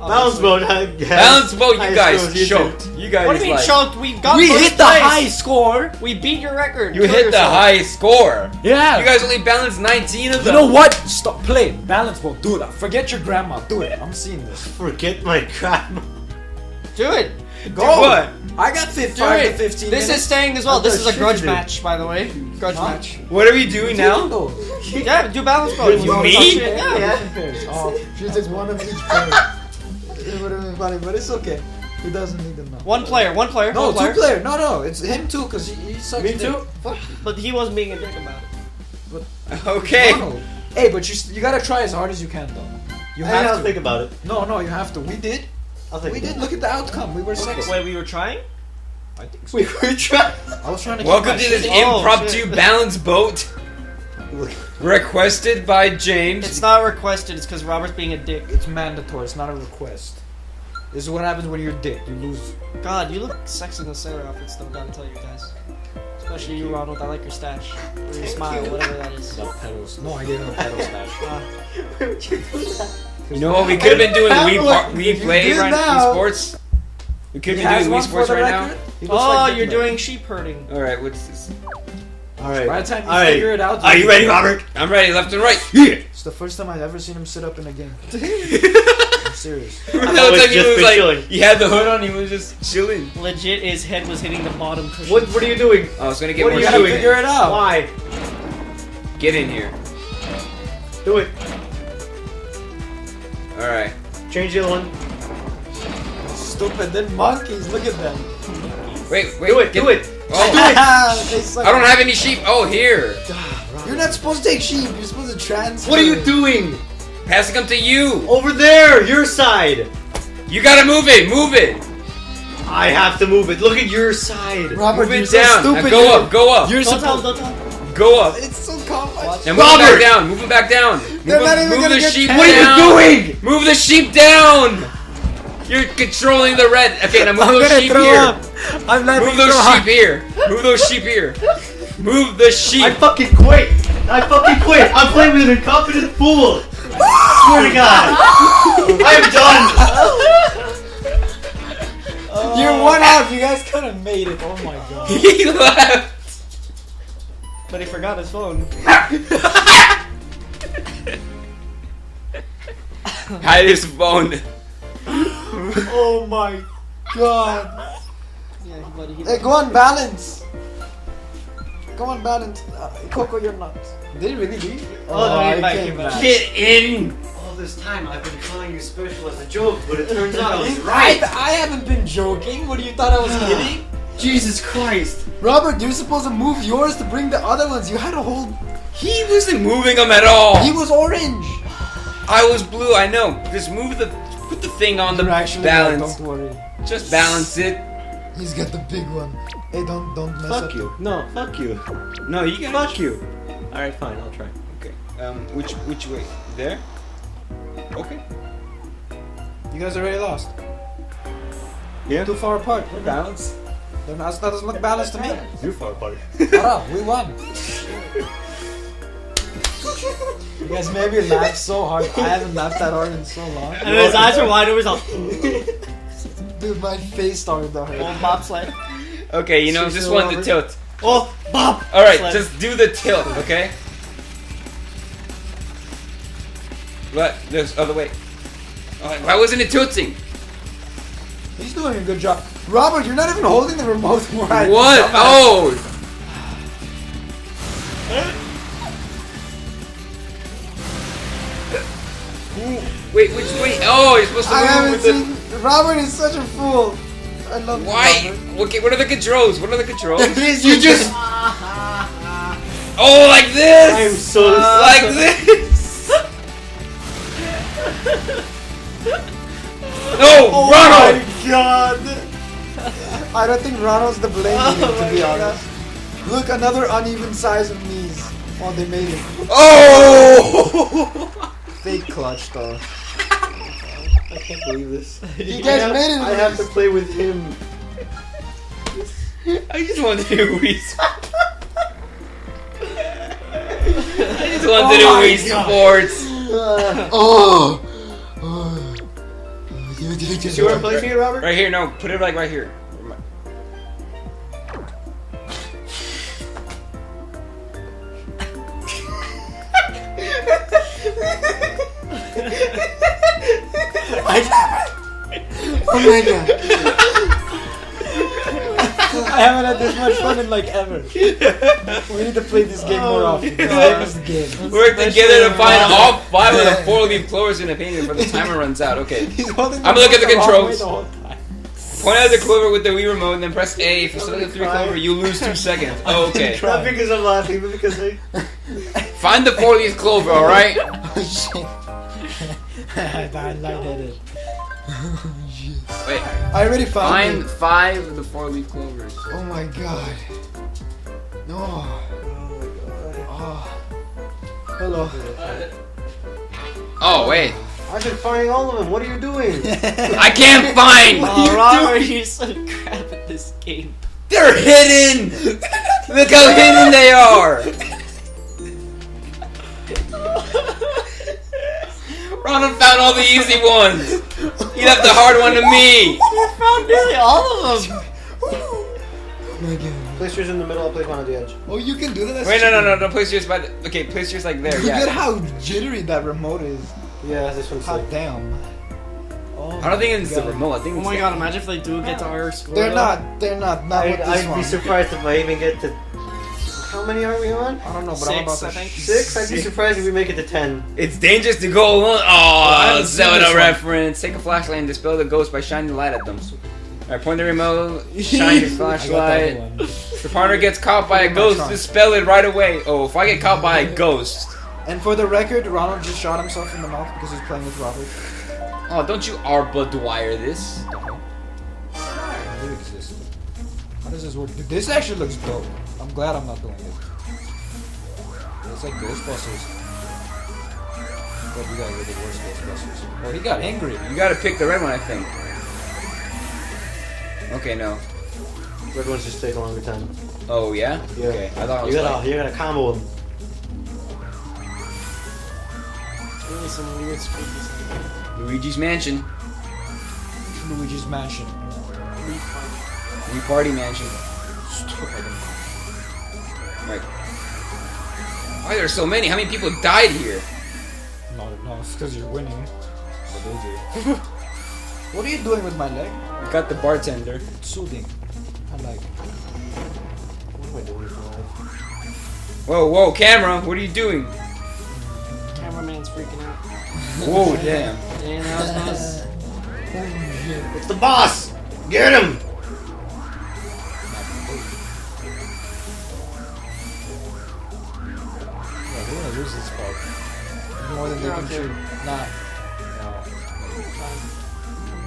Balance boat. Balance boat. You guys choked. You guys. What do you mean choked? We hit the high score. We beat your record. You hit the high score. Yeah. You guys only balanced 19 of them. You know what? Stop playing. Balance boat. Do that. Forget your grandma. Do it. I'm seeing this. Forget my grandma. Do it. Go. Do what? I got 5 to 15 This is staying as well. This is a grudge match, by the way. Grudge match. What are we doing now? Yeah, do balance boat. Me? Yeah. Oh, she takes one of each pair. It would have been funny, but it's okay. He doesn't need them now. One player. No, 2 player. No, it's him too, because he sucks. Me too. But he wasn't being a dick about it. Okay. Ronald. Hey, but you gotta try as hard as you can, though. You have I'll to think about it. No, you have to. We did. We did. Look at the outcome. We were sexy. Wait, we were trying? I think so. We were trying. I was trying to. Welcome to this impromptu balance boat. Requested by James. It's not requested. It's because Robert's being a dick. It's mandatory. It's not a request. This is what happens when you're a dick. You lose. God, you look sexy in the sailor outfits, though. Gotta tell you guys. Especially you, Ronald. I like your stash. Or your smile, whatever that is. No pedals. No, I gave him a pedal stash. Why would you do that? You know what? We could have been doing Wii Play did right now. now. Wii Sports. We could be doing Wii Sports right now. Oh, you're doing sheep herding. All right, what's this? Alright. By the time you figure it out. Are you ready, Robert? I'm ready, left and right. Yeah. It's the first time I've ever seen him sit up in a game. I'm serious. The whole time he was like, chilling. he had the hood on, he was just chilling. Legit, his head was hitting the bottom cushion. What are you doing? I was gonna get What more are you gotta doing? sheep. figure it out. Why? Get in here. Do it. All right. Change the other one. Stupid. Then monkeys. Look at them. Wait. Do it. Do it. Oh, They suck. I don't have any sheep. Oh, here. You're not supposed to take sheep. You're supposed to transfer. What are you doing? Passing them to you. Over there, your side. You gotta move it. Move it. I have to move it. Look at your side. Robert, Move you're it so down. stupid. Now go up. Go up. You're Don't tell him, supposed. don't tell him. Go up. It's so complex. And move them back down. Move them back down. They're Move, not even move gonna the get sheep down. What are you doing? Move the sheep down. You're controlling the red. Okay, now move I'm those gonna sheep throw here. up. I'm laughing Move those so sheep hard. here. Move those sheep here. Move the sheep. I fucking quit. I'm playing with an incompetent fool. Swear to God. I am done. You're one out. You guys could have made it. Oh my god. He left. But he forgot his phone. Hide his phone. Oh my god. Yeah, buddy. Hey, go on balance. Go on balance. Coco, you're not. Did he really leave? Oh, no, he he's back, came he's back. back. Get in. All this time I've been calling you special as a joke, but it turns out I was I right. haven't been joking. What do you thought I was kidding? Jesus Christ. Robert, you're supposed to move yours to bring the other ones. You had to hold. He wasn't moving them at all. He was orange. I was blue. I know. Just move the. Put the thing on the You're actually balance. right, don't worry. Just balance it. He's got the big one. Hey, don't mess up. Fuck you. No, fuck you. No, you gotta. Fuck you. Alright, fine, I'll try. Okay. Which way? There. Okay. You guys already lost. Yeah? Too far apart. We're balanced. That doesn't look balanced to me. Too far apart. Shut up, we won. You guys made me laugh so hard. I haven't laughed that hard in so long. And his eyes are wide open. Dude, my face started to hurt. Oh, bobsled. Okay, you know, Seriously, just want to Robert? tilt. Oh, Bob. All right, Sled. just do the tilt, okay? What? This other way. Oh, why wasn't it tilting? He's doing a good job. Robert, you're not even holding the remote right. What? Oh! Wait, which way? Oh, you're supposed to I move haven't with the... seen. Robert is such a fool. I love you, Why? Robert. Okay, what are the controls? What are the controls? You just. Oh, like this! I am so Like this! No, Oh Ronald! my god! I don't think Ronald's the blame here, to be honest. Look, another uneven size of knees. Oh, they made it. Oh! Fake clutch, though. I can't believe this. You guys made it. I have to play with him. I just wanted to do Wii Sports. I just wanted to do my Wii God. Sports. Oh. See where I'm placing it, Robert? Right here, no. Put it like right here. Oh my god. I haven't had this much fun in like ever. We need to play this game more often. This game is the game. Work together to find all 5 of the 4-leaf clovers in a painting before the timer runs out. Okay. I'm gonna look at the controls. Point out the clover with the Wii remote and then press A. If you select the 3 clover, you lose 2 seconds. Oh, okay. Not because I'm laughing, but because I... Find the 4-leaf clover, alright? Oh shit. I'm lightheaded. Wait. I already found Find it. 5 of the 4-leaf clovers. Oh my god. No. Oh. Hello. Oh, wait. I've been finding all of them. What are you doing? I can't find! Oh, Robert, you're so crap at this game. They're hidden! Look how hidden they are! Ronald found all the easy ones! He left the hard one to me! You found nearly all of them! Oh my god. Place yours in the middle, I'll place one on the edge. Oh, you can do that? That's Wait, no, cheating. don't place yours by the... Okay, place yours like there, Look at yeah. how jittery that remote is. Yeah, this one's Hot sick. damn. Oh I don't think it's the God. remote, I think Oh it's my the... god, imagine if they do get to our score. They're not not with this I'd one. be surprised if I even get to... How many are we on? I don't know, but I'm about 6, to... I think. 6? I'd be surprised if we make it to 10. It's dangerous to go alone. I Oh, haven't seen Zelda this one. reference. Take a flashlight and dispel the ghost by shining the light at them. Alright, point the remote, shine your flashlight. The partner gets caught by a ghost, dispel it right away. Oh, if I get caught by a ghost. And for the record, Ronald just shot himself in the mouth because he's playing with Robert. Oh, don't you Arba Dwyer this. It exists. How does this work? Dude, this actually looks dope. I'm glad I'm not doing it. It's like Ghostbusters. But we got rid of the worst Ghostbusters. Oh, he got angry. You gotta pick the red one, I think. Okay, no. Red ones just take a longer time. Oh, yeah? Yeah. Okay, I thought it You was gotta, you gotta combo them. It's really some weird spooky stuff. Luigi's Mansion. Luigi's Mansion. Wii Party Mansion. Right. Why are there so many? How many people died here? No, it's because you're winning. What are you doing with my leg? I got the bartender. It's soothing. I like it. What am I doing for life? Whoa, camera, what are you doing? Cameraman's freaking out. Whoa, damn. Damn, that was nice. It's the boss! Get him! Yeah, we're gonna lose this part. More than they Yeah, can okay. shoot. Nah.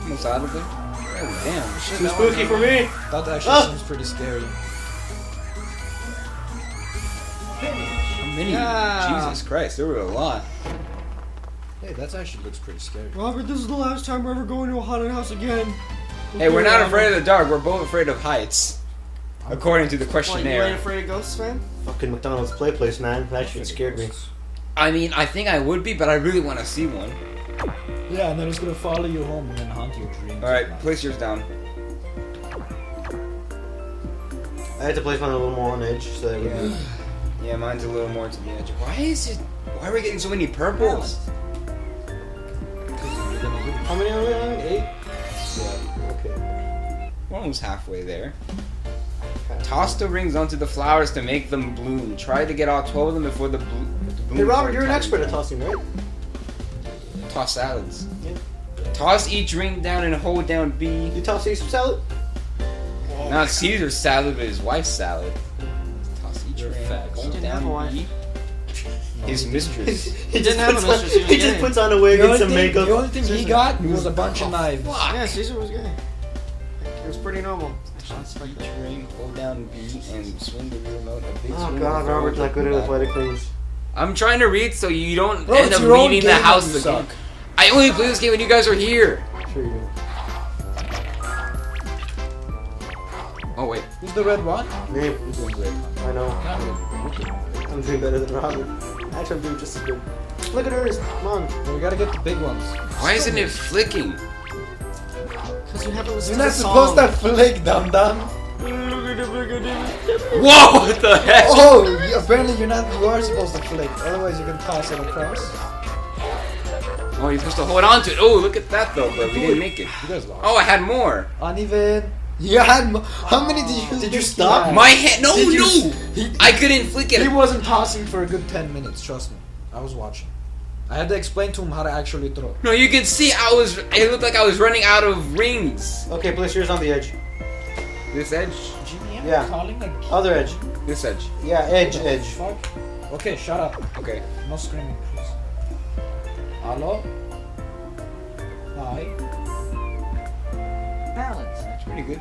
Almost out of there. Oh, damn. Shit, Too that spooky one- for me! That actually Ah! seems pretty scary. How many? Yeah. Jesus Christ, there were a lot. Hey, that actually looks pretty scary. Robert, this is the last time we're ever going to a haunted house again. Hey, we're not afraid of the dark, we're both afraid of heights. According to the What, you ain't questionnaire. afraid of ghosts, man? Fucking McDonald's play place, man. That shit scared me. I mean, I think I would be, but I really want to see one. Yeah, and then it's gonna follow you home and then haunt your dreams. Alright, place yours down. I had to place mine a little more on edge so that it would be... Yeah, mine's a little more to the edge. Why are we getting so many purples? How many are we on? 8? Yeah. Okay. We're almost halfway there. Toss the rings onto the flowers to make them bloom. Try to get all 12 of them before the bloom. Hey Robert, you're an expert at tossing, right? Toss salads. Yeah. Toss each ring down and hold down B. You toss some salad? Not Caesar's salad, but his wife's salad. Toss each You're ring. fat. Hold He didn't have a down wife. B. His mistress. He didn't have a puts mistress, he was He just gay. puts on a wig and some the makeup. only thing he got was a bunch of knives. Fuck. Yeah, Caesar was gay. It was pretty normal. Toss each ring, hold down B, and swing the remote. A big Oh swing god, forward Robert's not good at back. athletic things. I'm trying to read so you don't Bro, end it's up your own leaving the game house and you again. suck. I only play this game when you guys are here. Sure you do. Oh wait. Who's the red one? Me. You're doing great. I know. I'm doing better than Robert. Actually, I'm doing just as good. Look at hers. Come on. We gotta get the big ones. Why isn't it flicking? Because you haven't listened You're to not the supposed song. to flick, dum dum. Whoa! What the heck? Oh, apparently you are supposed to flick. Otherwise, you can toss it across. Oh, you're supposed to hold on to it. Oh, look at that though, but we didn't make it. You guys lost. Oh, I had more. Uneven. You had. How many did you? Did you stop? My hand. No, Did you no. I couldn't flick it. He wasn't tossing for a good 10 minutes. Trust me. I was watching. I had to explain to him how to actually throw. No, you can see it looked like I was running out of rings. Okay, place yours on the edge. This edge? Jimmy, I'm Yeah. calling a Other edge. This edge. Yeah, edge, edge. Fuck. Okay, shut up. Okay. No screaming, please. Hello? Hi. Balance. That's pretty good.